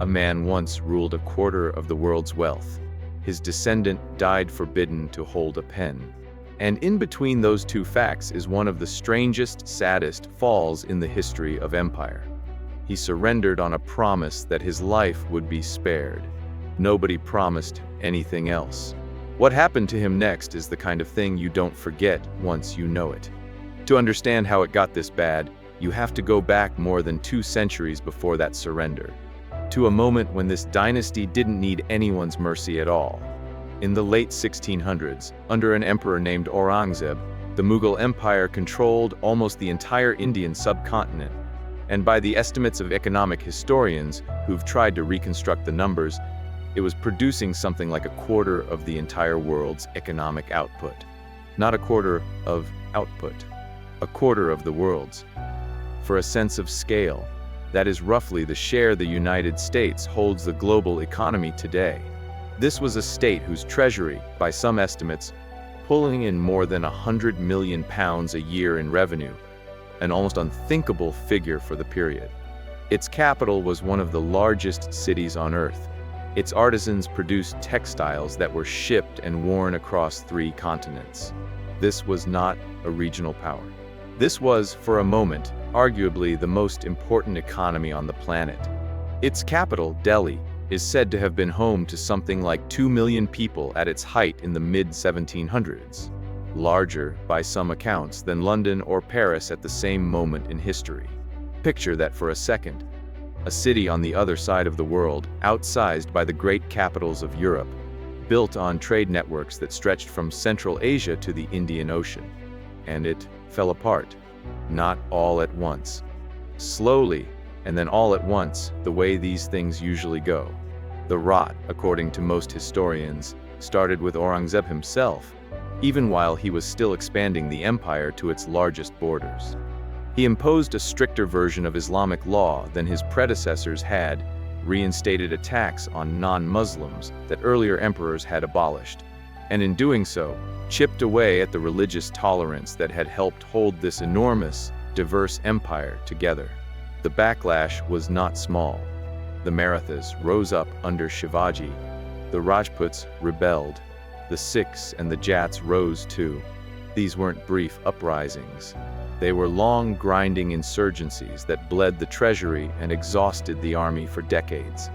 A man once ruled a quarter of the world's wealth. His descendant died forbidden to hold a pen. And in between those two facts is one of the strangest, saddest falls in the history of empire. He surrendered on a promise that his life would be spared. Nobody promised anything else. What happened to him next is the kind of thing you don't forget once you know it. To understand how it got this bad, you have to go back more than 2 centuries before that surrender, to a moment when this dynasty didn't need anyone's mercy at all. In the late 1600s, under an emperor named Aurangzeb, the Mughal Empire controlled almost the entire Indian subcontinent, and by the estimates of economic historians who've tried to reconstruct the numbers, it was producing something like a quarter of the entire world's economic output. Not a quarter of output, a quarter of the world's. For a sense of scale, that is roughly the share the United States holds the global economy today. This was a state whose treasury, by some estimates, pulling in more than £100 million a year in revenue, an almost unthinkable figure for the period. Its capital was one of the largest cities on earth. Its artisans produced textiles that were shipped and worn across 3 continents. This was not a regional power. This was, for a moment, arguably the most important economy on the planet. Its capital, Delhi, is said to have been home to something like 2 million people at its height in the mid-1700s. Larger, by some accounts, than London or Paris at the same moment in history. Picture that for a second. A city on the other side of the world, outsized by the great capitals of Europe, built on trade networks that stretched from Central Asia to the Indian Ocean. And it fell apart. Not all at once. Slowly, and then all at once, the way these things usually go. The rot, according to most historians, started with Aurangzeb himself, even while he was still expanding the empire to its largest borders. He imposed a stricter version of Islamic law than his predecessors had, reinstated a tax on non-Muslims that earlier emperors had abolished, and in doing so, chipped away at the religious tolerance that had helped hold this enormous, diverse empire together. The backlash was not small. The Marathas rose up under Shivaji. The Rajputs rebelled. The Sikhs and the Jats rose too. These weren't brief uprisings. They were long, grinding insurgencies that bled the treasury and exhausted the army for decades.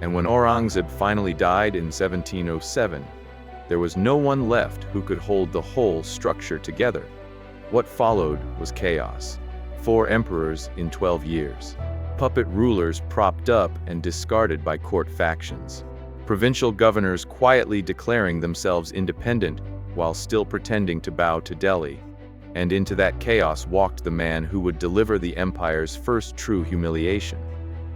And when Aurangzeb finally died in 1707, there was no one left who could hold the whole structure together. What followed was chaos. 4 emperors in 12 years. Puppet rulers propped up and discarded by court factions. Provincial governors quietly declaring themselves independent while still pretending to bow to Delhi. And into that chaos walked the man who would deliver the empire's first true humiliation.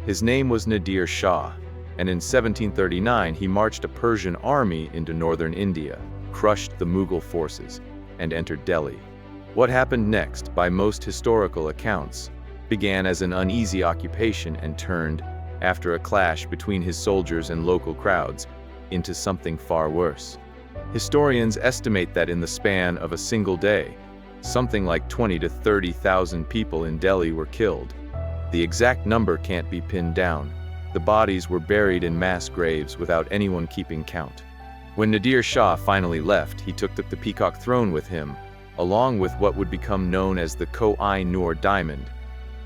His name was Nadir Shah, and in 1739 he marched a Persian army into northern India, crushed the Mughal forces, and entered Delhi. What happened next, by most historical accounts, began as an uneasy occupation and turned, after a clash between his soldiers and local crowds, into something far worse. Historians estimate that in the span of a single day, something like 20,000 to 30,000 people in Delhi were killed. The exact number can't be pinned down. The bodies were buried in mass graves without anyone keeping count. When Nadir Shah finally left, he took the peacock throne with him, along with what would become known as the Koh-i-Noor diamond,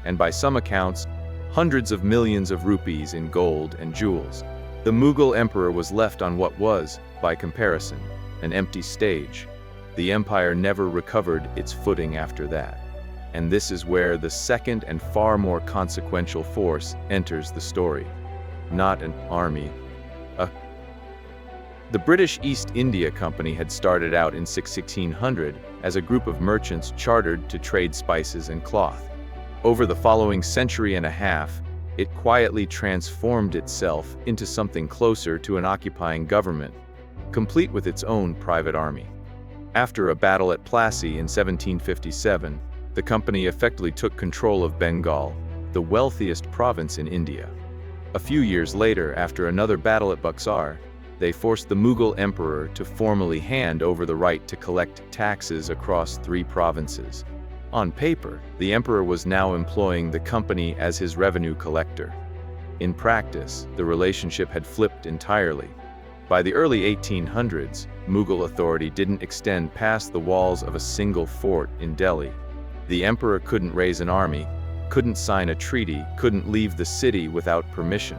and by some accounts, hundreds of millions of rupees in gold and jewels. The Mughal emperor was left on what was, by comparison, an empty stage. The empire never recovered its footing after that. And this is where the second and far more consequential force enters the story. Not an army. The British East India Company had started out in 1600 as a group of merchants chartered to trade spices and cloth. Over the following century and a half, it quietly transformed itself into something closer to an occupying government, complete with its own private army. After a battle at Plassey in 1757, the company effectively took control of Bengal, the wealthiest province in India. A few years later, after another battle at Buxar, they forced the Mughal emperor to formally hand over the right to collect taxes across 3 provinces. On paper, the emperor was now employing the company as his revenue collector. In practice, the relationship had flipped entirely. By the early 1800s, Mughal authority didn't extend past the walls of a single fort in Delhi. The emperor couldn't raise an army, couldn't sign a treaty, couldn't leave the city without permission.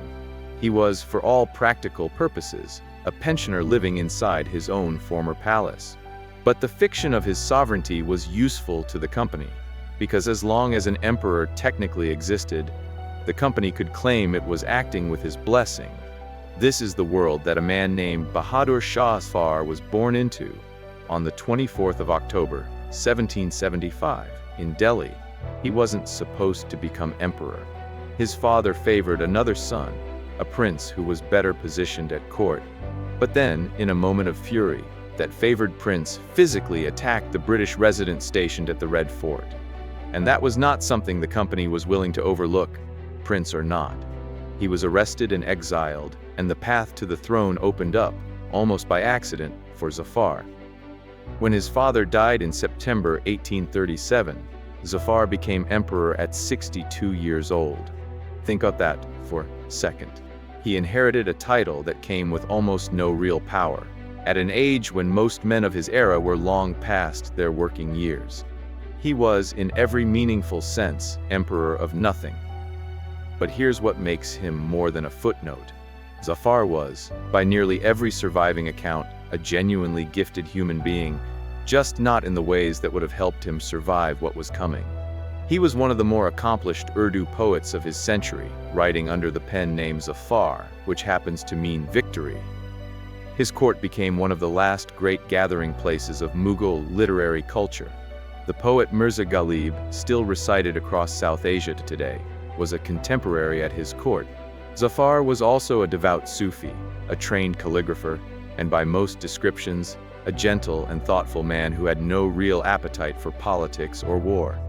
He was, for all practical purposes, a pensioner living inside his own former palace. But the fiction of his sovereignty was useful to the company, because as long as an emperor technically existed, the company could claim it was acting with his blessing. This is the world that a man named Bahadur Shah Zafar was born into on the 24th of October, 1775, in Delhi. He wasn't supposed to become emperor. His father favored another son, a prince who was better positioned at court. But then, in a moment of fury, that favored prince physically attacked the British resident stationed at the Red Fort. And that was not something the company was willing to overlook, prince or not. He was arrested and exiled, and the path to the throne opened up, almost by accident, for Zafar. When his father died in September 1837, Zafar became emperor at 62 years old. Think of that for a second. He inherited a title that came with almost no real power, at an age when most men of his era were long past their working years. He was, in every meaningful sense, emperor of nothing. But here's what makes him more than a footnote. Zafar was, by nearly every surviving account, a genuinely gifted human being, just not in the ways that would have helped him survive what was coming. He was one of the more accomplished Urdu poets of his century, writing under the pen name Zafar, which happens to mean victory. His court became one of the last great gathering places of Mughal literary culture. The poet Mirza Ghalib, still recited across South Asia to today, was a contemporary at his court. Zafar was also a devout Sufi, a trained calligrapher, and by most descriptions, a gentle and thoughtful man who had no real appetite for politics or war.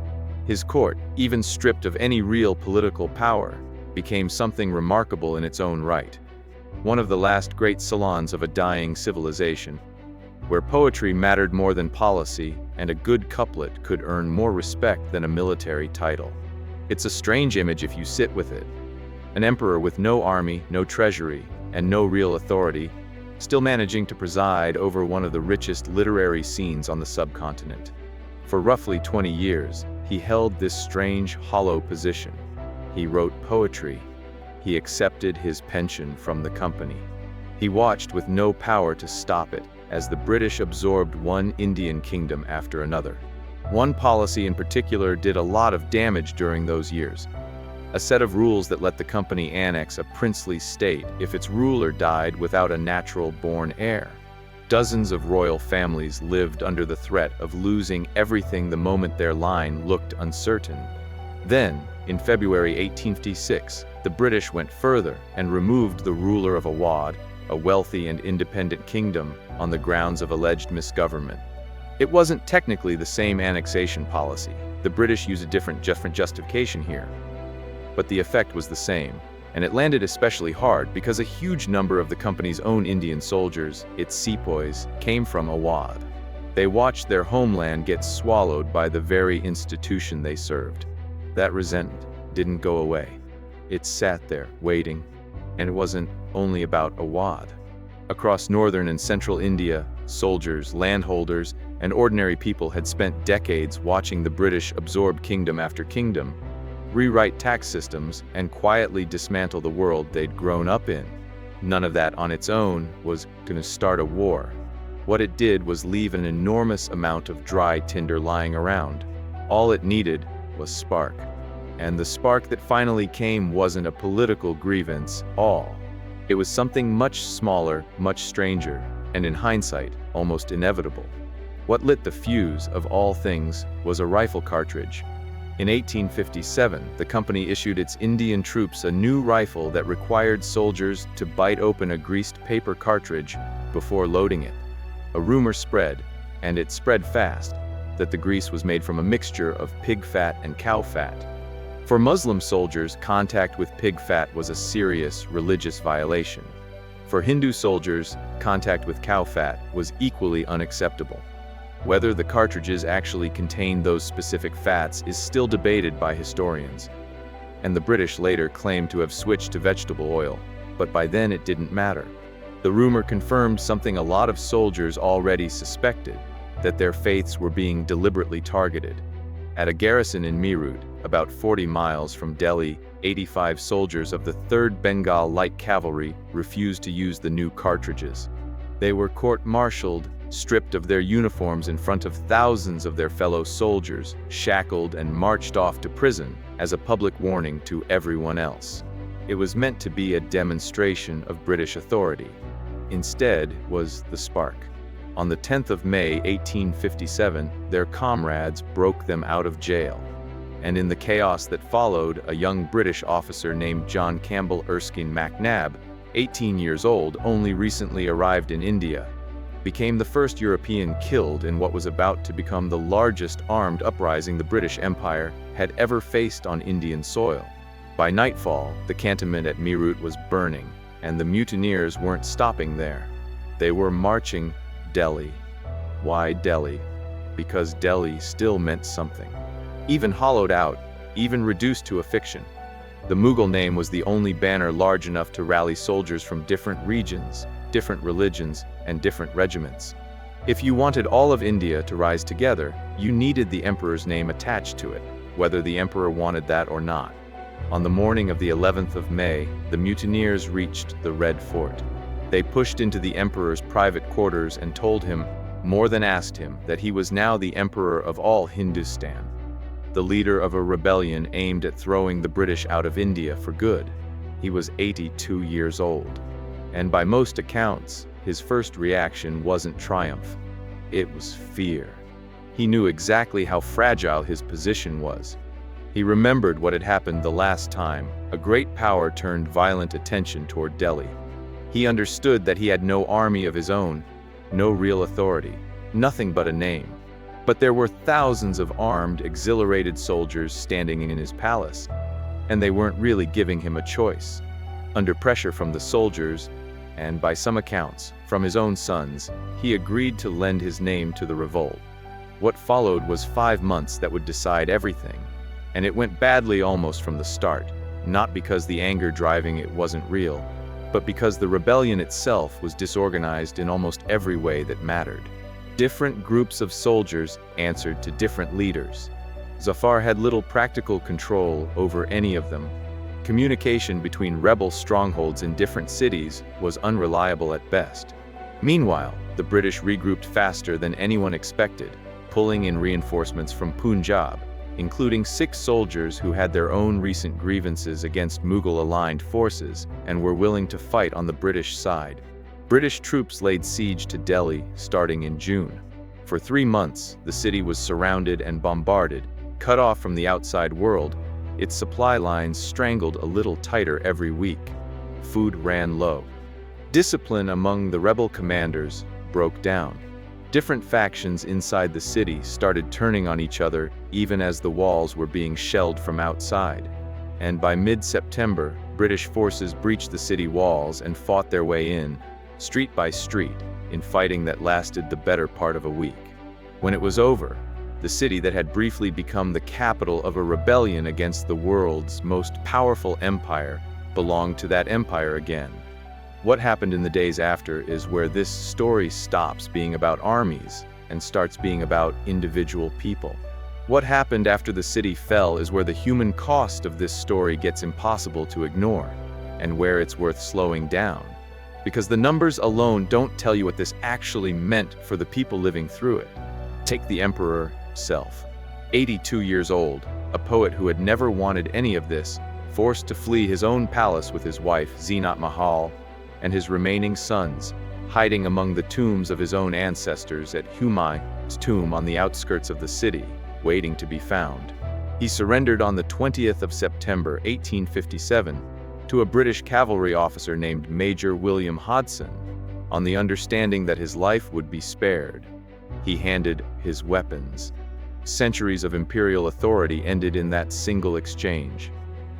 His court, even stripped of any real political power, became something remarkable in its own right. One of the last great salons of a dying civilization, where poetry mattered more than policy and a good couplet could earn more respect than a military title. It's a strange image if you sit with it. An emperor with no army, no treasury, and no real authority, still managing to preside over one of the richest literary scenes on the subcontinent. For roughly 20 years, he held this strange, hollow position. He wrote poetry. He accepted his pension from the company. He watched with no power to stop it as the British absorbed one Indian kingdom after another. One policy in particular did a lot of damage during those years. A set of rules that let the company annex a princely state if its ruler died without a natural-born heir. Dozens of royal families lived under the threat of losing everything the moment their line looked uncertain. Then, in February 1856, the British went further and removed the ruler of Awadh, a wealthy and independent kingdom, on the grounds of alleged misgovernment. It wasn't technically the same annexation policy. The British used a different justification here. But the effect was the same, and it landed especially hard because a huge number of the company's own Indian soldiers, its sepoys, came from Awadh. They watched their homeland get swallowed by the very institution they served. That resentment didn't go away. It sat there, waiting, and it wasn't only about Awadh. Across northern and central India, soldiers, landholders, and ordinary people had spent decades watching the British absorb kingdom after kingdom, rewrite tax systems, and quietly dismantle the world they'd grown up in. None of that on its own was going to start a war. What it did was leave an enormous amount of dry tinder lying around. All it needed was spark. And the spark that finally came wasn't a political grievance, it was something much smaller, much stranger, and in hindsight, almost inevitable. What lit the fuse, of all things, was a rifle cartridge. In 1857, the company issued its Indian troops a new rifle that required soldiers to bite open a greased paper cartridge before loading it. A rumor spread, and it spread fast, that the grease was made from a mixture of pig fat and cow fat. For Muslim soldiers, contact with pig fat was a serious religious violation. For Hindu soldiers, contact with cow fat was equally unacceptable. Whether the cartridges actually contained those specific fats is still debated by historians. and the British later claimed to have switched to vegetable oil, but by then it didn't matter. The rumor confirmed something a lot of soldiers already suspected, that their faiths were being deliberately targeted. At a garrison in Meerut, about 40 miles from Delhi, 85 soldiers of the 3rd Bengal Light Cavalry refused to use the new cartridges. They were court-martialed, stripped of their uniforms in front of thousands of their fellow soldiers, shackled and marched off to prison as a public warning to everyone else. It was meant to be a demonstration of British authority. Instead was the spark. On the 10th of May 1857, their comrades broke them out of jail. And in the chaos that followed, a young British officer named John Campbell Erskine MacNab, 18 years old, only recently arrived in India, became the first European killed in what was about to become the largest armed uprising the British Empire had ever faced on Indian soil. By nightfall, the cantonment at Meerut was burning, and the mutineers weren't stopping there. They were marching Delhi. Why Delhi? Because Delhi still meant something. Even hollowed out, even reduced to a fiction. The Mughal name was the only banner large enough to rally soldiers from different regions, different religions, and different regiments. If you wanted all of India to rise together, you needed the emperor's name attached to it, whether the emperor wanted that or not. On the morning of the 11th of May, the mutineers reached the Red Fort. They pushed into the emperor's private quarters and told him, more than asked him, that he was now the emperor of all Hindustan, the leader of a rebellion aimed at throwing the British out of India for good. He was 82 years old, and by most accounts, his first reaction wasn't triumph. It was fear. He knew exactly how fragile his position was. He remembered what had happened the last time a great power turned violent attention toward Delhi. He understood that he had no army of his own, no real authority, nothing but a name. But there were thousands of armed, exhilarated soldiers standing in his palace, and they weren't really giving him a choice. Under pressure from the soldiers, and by some accounts, from his own sons, he agreed to lend his name to the revolt. What followed was 5 months that would decide everything, and it went badly almost from the start, not because the anger driving it wasn't real, but because the rebellion itself was disorganized in almost every way that mattered. Different groups of soldiers answered to different leaders. Zafar had little practical control over any of them. Communication between rebel strongholds in different cities was unreliable at best. Meanwhile, the British regrouped faster than anyone expected, pulling in reinforcements from Punjab, including 6 soldiers who had their own recent grievances against Mughal-aligned forces and were willing to fight on the British side. British troops laid siege to Delhi starting in June. For 3 months, the city was surrounded and bombarded, cut off from the outside world, its supply lines strangled a little tighter every week. Food ran low. Discipline among the rebel commanders broke down. Different factions inside the city started turning on each other even as the walls were being shelled from outside. And by mid-September, British forces breached the city walls and fought their way in, street by street, in fighting that lasted the better part of a week. When it was over, the city that had briefly become the capital of a rebellion against the world's most powerful empire belonged to that empire again. What happened in the days after is where this story stops being about armies and starts being about individual people. What happened after the city fell is where the human cost of this story gets impossible to ignore, and where it's worth slowing down. Because the numbers alone don't tell you what this actually meant for the people living through it. Take the emperor himself. 82 years old, a poet who had never wanted any of this, forced to flee his own palace with his wife, Zeenat Mahal, and his remaining sons, hiding among the tombs of his own ancestors at Humayun's tomb on the outskirts of the city, waiting to be found. He surrendered on the 20th of September 1857 to a British cavalry officer named Major William Hodson, on the understanding that his life would be spared. He handed his weapons. Centuries of imperial authority ended in that single exchange.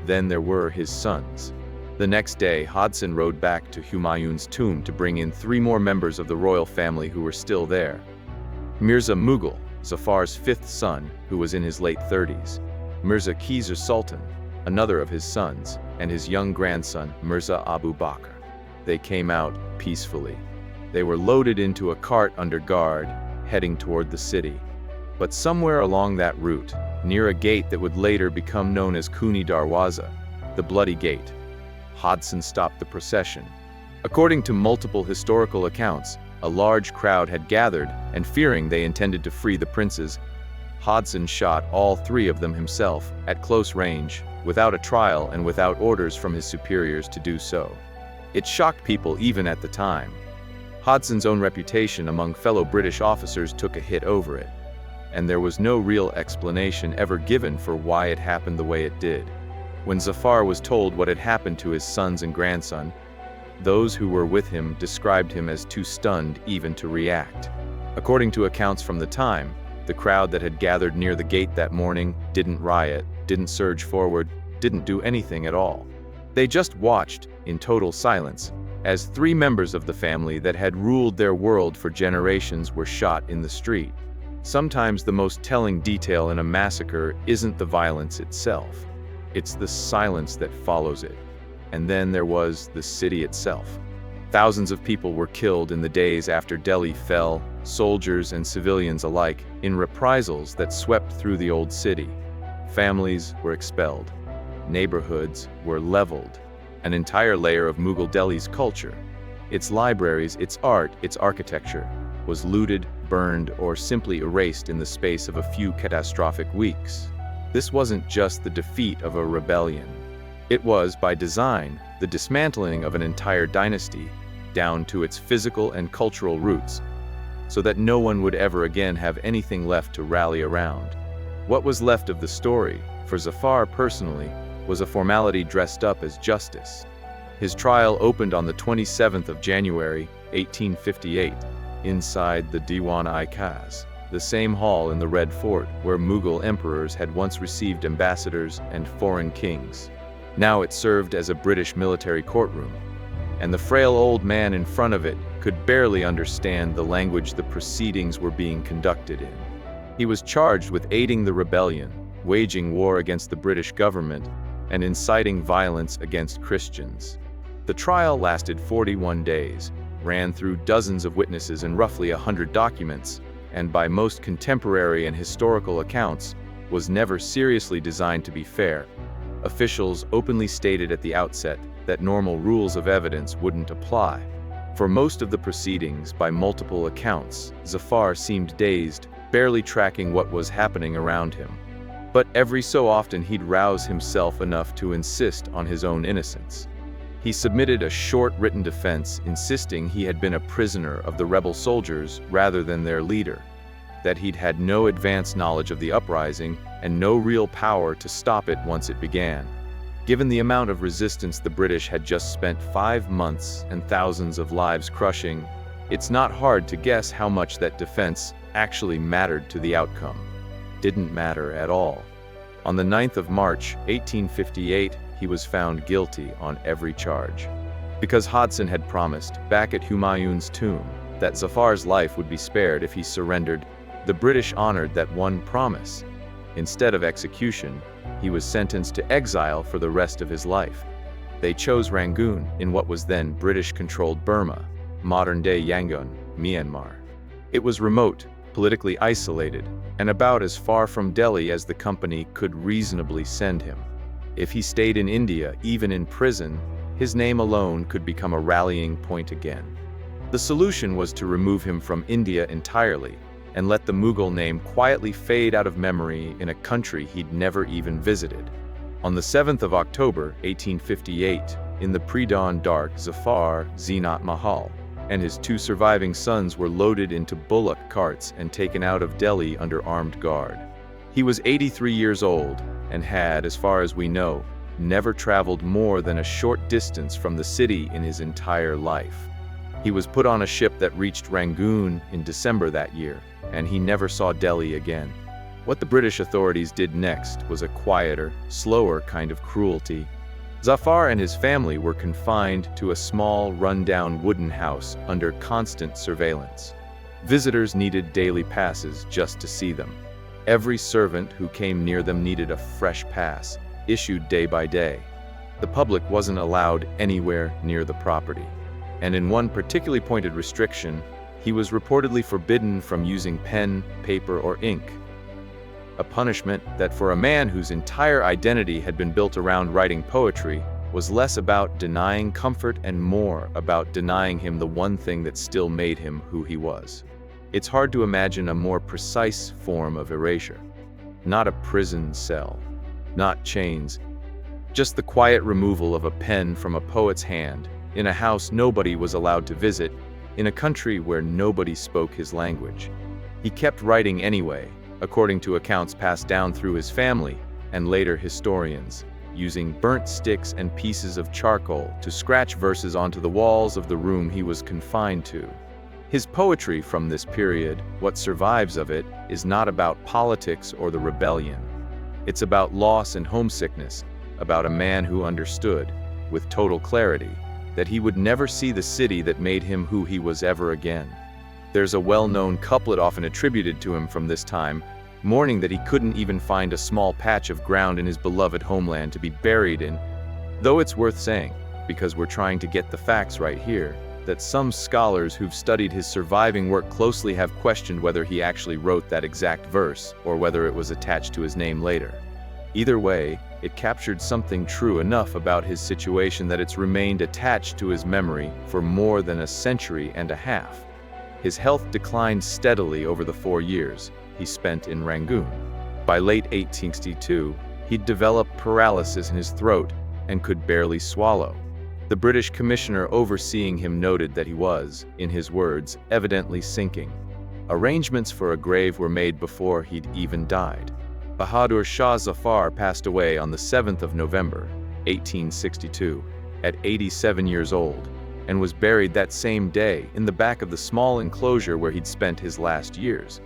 Then there were his sons. The next day, Hodson rode back to Humayun's tomb to bring in 3 more members of the royal family who were still there. Mirza Mughal, Zafar's 5th son, who was in his late 30s. Mirza Khizr Sultan, another of his sons, and his young grandson, Mirza Abu Bakr. They came out peacefully. They were loaded into a cart under guard, heading toward the city. But somewhere along that route, near a gate that would later become known as Kuni Darwaza, the Bloody Gate, Hodson stopped the procession. According to multiple historical accounts, a large crowd had gathered, and fearing they intended to free the princes, Hodson shot all three of them himself, at close range, without a trial and without orders from his superiors to do so. It shocked people even at the time. Hodson's own reputation among fellow British officers took a hit over it, and there was no real explanation ever given for why it happened the way it did. When Zafar was told what had happened to his sons and grandson, those who were with him described him as too stunned even to react. According to accounts from the time, the crowd that had gathered near the gate that morning didn't riot, didn't surge forward, didn't do anything at all. They just watched, in total silence, as three members of the family that had ruled their world for generations were shot in the street. Sometimes the most telling detail in a massacre isn't the violence itself. It's the silence that follows it. And then there was the city itself. Thousands of people were killed in the days after Delhi fell, soldiers and civilians alike, in reprisals that swept through the old city. Families were expelled. Neighborhoods were leveled. An entire layer of Mughal Delhi's culture, its libraries, its art, its architecture, was looted, burned, or simply erased in the space of a few catastrophic weeks. This wasn't just the defeat of a rebellion. It was, by design, the dismantling of an entire dynasty, down to its physical and cultural roots, so that no one would ever again have anything left to rally around. What was left of the story, for Zafar personally, was a formality dressed up as justice. His trial opened on the 27th of January, 1858, inside the Diwan-i-Khas, the same hall in the Red Fort where Mughal emperors had once received ambassadors and foreign kings. Now it served as a British military courtroom, and the frail old man in front of it could barely understand the language the proceedings were being conducted in. He was charged with aiding the rebellion, waging war against the British government, and inciting violence against Christians. The trial lasted 41 days, ran through dozens of witnesses and roughly 100 documents, and by most contemporary and historical accounts, was never seriously designed to be fair. Officials openly stated at the outset that normal rules of evidence wouldn't apply. For most of the proceedings, by multiple accounts, Zafar seemed dazed, barely tracking what was happening around him. But every so often he'd rouse himself enough to insist on his own innocence. He submitted a short written defense insisting he had been a prisoner of the rebel soldiers rather than their leader, that he'd had no advance knowledge of the uprising and no real power to stop it once it began. Given the amount of resistance the British had just spent 5 months and thousands of lives crushing, it's not hard to guess how much that defense actually mattered to the outcome. Didn't matter at all. On the 9th of March, 1858, he was found guilty on every charge. Because Hodson had promised, back at Humayun's tomb, that Zafar's life would be spared if he surrendered, the British honored that one promise. Instead of execution, he was sentenced to exile for the rest of his life. They chose Rangoon in what was then British-controlled Burma, modern-day Yangon, Myanmar. It was remote, politically isolated, and about as far from Delhi as the company could reasonably send him. If he stayed in India, even in prison, his name alone could become a rallying point again. The solution was to remove him from India entirely, and let the Mughal name quietly fade out of memory in a country he'd never even visited. On the 7th of October, 1858, in the pre-dawn dark, Zafar, Zinat Mahal, and his 2 surviving sons were loaded into bullock carts and taken out of Delhi under armed guard. He was 83 years old, and had, as far as we know, never traveled more than a short distance from the city in his entire life. He was put on a ship that reached Rangoon in December that year, and he never saw Delhi again. What the British authorities did next was a quieter, slower kind of cruelty. Zafar and his family were confined to a small, run-down wooden house under constant surveillance. Visitors needed daily passes just to see them. Every servant who came near them needed a fresh pass, issued day by day. The public wasn't allowed anywhere near the property. And in one particularly pointed restriction, he was reportedly forbidden from using pen, paper, or ink. A punishment that for a man whose entire identity had been built around writing poetry was less about denying comfort and more about denying him the one thing that still made him who he was. It's hard to imagine a more precise form of erasure. Not a prison cell, not chains, just the quiet removal of a pen from a poet's hand, in a house nobody was allowed to visit, in a country where nobody spoke his language. He kept writing anyway, according to accounts passed down through his family and later historians, using burnt sticks and pieces of charcoal to scratch verses onto the walls of the room he was confined to. His poetry from this period, what survives of it, is not about politics or the rebellion. It's about loss and homesickness, about a man who understood, with total clarity, that he would never see the city that made him who he was ever again. There's a well-known couplet often attributed to him from this time, mourning that he couldn't even find a small patch of ground in his beloved homeland to be buried in, though it's worth saying, because we're trying to get the facts right here, that some scholars who've studied his surviving work closely have questioned whether he actually wrote that exact verse, or whether it was attached to his name later. Either way, it captured something true enough about his situation that it's remained attached to his memory for more than a century and a half. His health declined steadily over the 4 years he spent in Rangoon. By late 1862, he'd developed paralysis in his throat and could barely swallow. The British commissioner overseeing him noted that he was, in his words, evidently sinking. Arrangements for a grave were made before he'd even died. Bahadur Shah Zafar passed away on the 7th of November, 1862, at 87 years old, and was buried that same day in the back of the small enclosure where he'd spent his last years,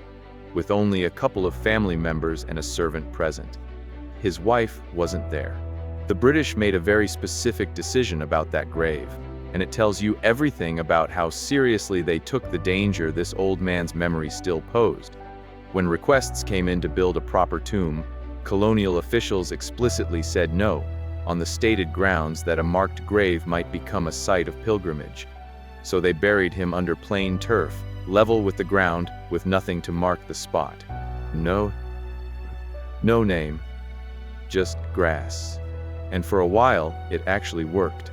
with only a couple of family members and a servant present. His wife wasn't there. The British made a very specific decision about that grave, and it tells you everything about how seriously they took the danger this old man's memory still posed. When requests came in to build a proper tomb, colonial officials explicitly said no, on the stated grounds that a marked grave might become a site of pilgrimage. So they buried him under plain turf, level with the ground, with nothing to mark the spot. No name, just grass. And for a while, it actually worked.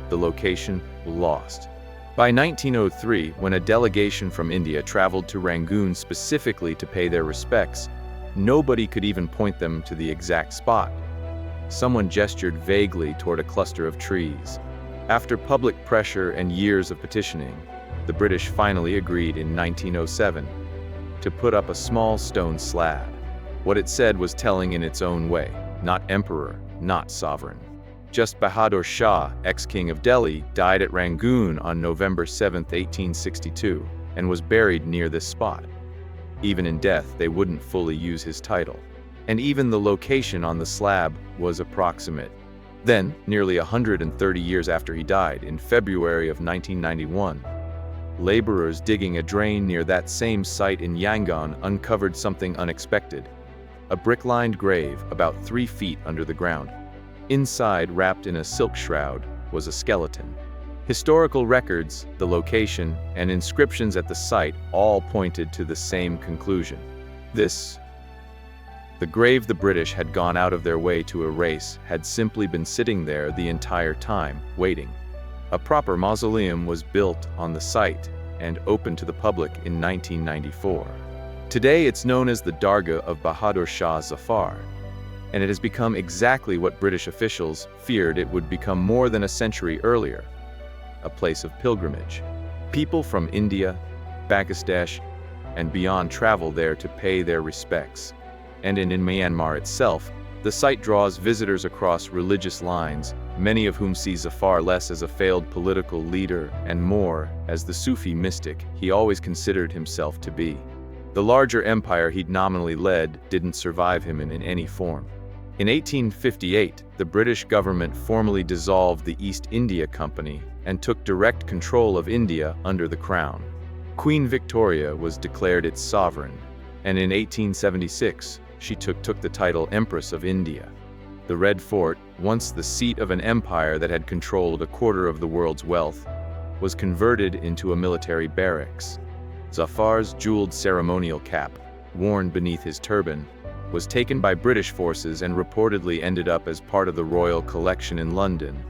The location lost. By 1903, when a delegation from India traveled to Rangoon specifically to pay their respects, nobody could even point them to the exact spot. Someone gestured vaguely toward a cluster of trees. After public pressure and years of petitioning, the British finally agreed in 1907 to put up a small stone slab. What it said was telling in its own way, not emperor, not sovereign. Just Bahadur Shah, ex-king of Delhi, died at Rangoon on November 7, 1862, and was buried near this spot. Even in death, they wouldn't fully use his title. And even the location on the slab was approximate. Then, nearly 130 years after he died, in February of 1991, laborers digging a drain near that same site in Yangon uncovered something unexpected. A brick-lined grave about 3 feet under the ground. Inside, wrapped in a silk shroud, was a skeleton. Historical records, the location, and inscriptions at the site all pointed to the same conclusion. The grave the British had gone out of their way to erase had simply been sitting there the entire time, waiting. A proper mausoleum was built on the site and opened to the public in 1994. Today it's known as the Dargah of Bahadur Shah Zafar, and it has become exactly what British officials feared it would become more than a century earlier, a place of pilgrimage. People from India, Bangladesh, and beyond travel there to pay their respects. And in Myanmar itself, the site draws visitors across religious lines, many of whom see Zafar less as a failed political leader and more as the Sufi mystic he always considered himself to be. The larger empire he'd nominally led didn't survive him in any form. In 1858, the British government formally dissolved the East India Company and took direct control of India under the Crown. Queen Victoria was declared its sovereign, and in 1876, she took the title Empress of India. The Red Fort, once the seat of an empire that had controlled a quarter of the world's wealth, was converted into a military barracks. Zafar's jeweled ceremonial cap, worn beneath his turban, was taken by British forces and reportedly ended up as part of the royal collection in London,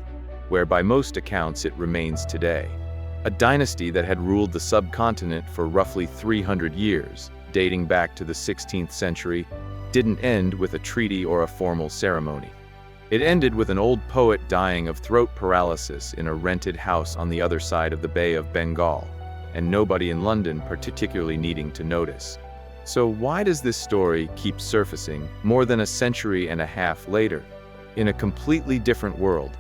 where by most accounts it remains today. A dynasty that had ruled the subcontinent for roughly 300 years, dating back to the 16th century, didn't end with a treaty or a formal ceremony. It ended with an old poet dying of throat paralysis in a rented house on the other side of the Bay of Bengal, and nobody in London particularly needing to notice. So why does this story keep surfacing more than a century and a half later, in a completely different world?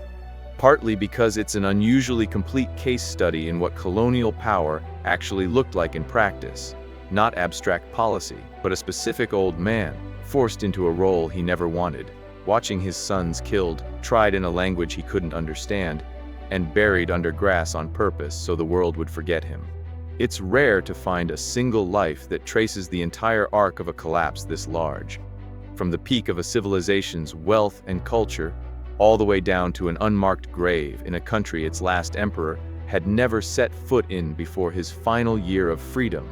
Partly because it's an unusually complete case study in what colonial power actually looked like in practice. Not abstract policy, but a specific old man, forced into a role he never wanted, watching his sons killed, tried in a language he couldn't understand, and buried under grass on purpose so the world would forget him. It's rare to find a single life that traces the entire arc of a collapse this large, from the peak of a civilization's wealth and culture, all the way down to an unmarked grave in a country its last emperor had never set foot in before his final year of freedom,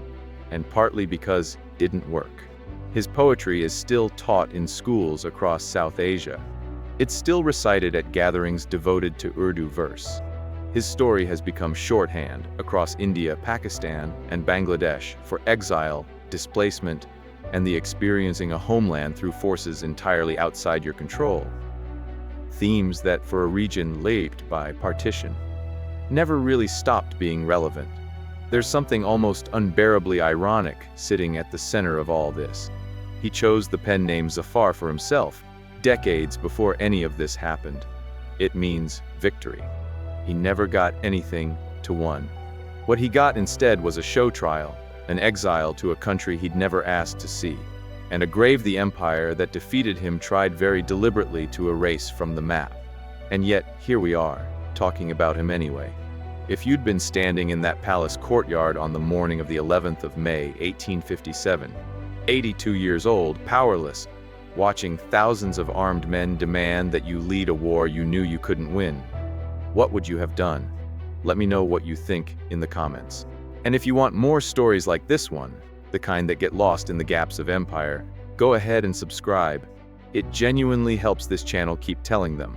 and partly because it didn't work. His poetry is still taught in schools across South Asia. It's still recited at gatherings devoted to Urdu verse. His story has become shorthand across India, Pakistan, and Bangladesh for exile, displacement, and the experiencing a homeland through forces entirely outside your control. Themes that, for a region laped by partition, never really stopped being relevant. There's something almost unbearably ironic sitting at the center of all this. He chose the pen name Zafar for himself, decades before any of this happened. It means victory. He never got anything to win. What he got instead was a show trial, an exile to a country he'd never asked to see, and a grave the empire that defeated him tried very deliberately to erase from the map. And yet, here we are, talking about him anyway. If you'd been standing in that palace courtyard on the morning of the 11th of May, 1857, 82 years old, powerless, watching thousands of armed men demand that you lead a war you knew you couldn't win, what would you have done? Let me know what you think in the comments. And if you want more stories like this one, the kind that get lost in the gaps of empire, go ahead and subscribe. It genuinely helps this channel keep telling them.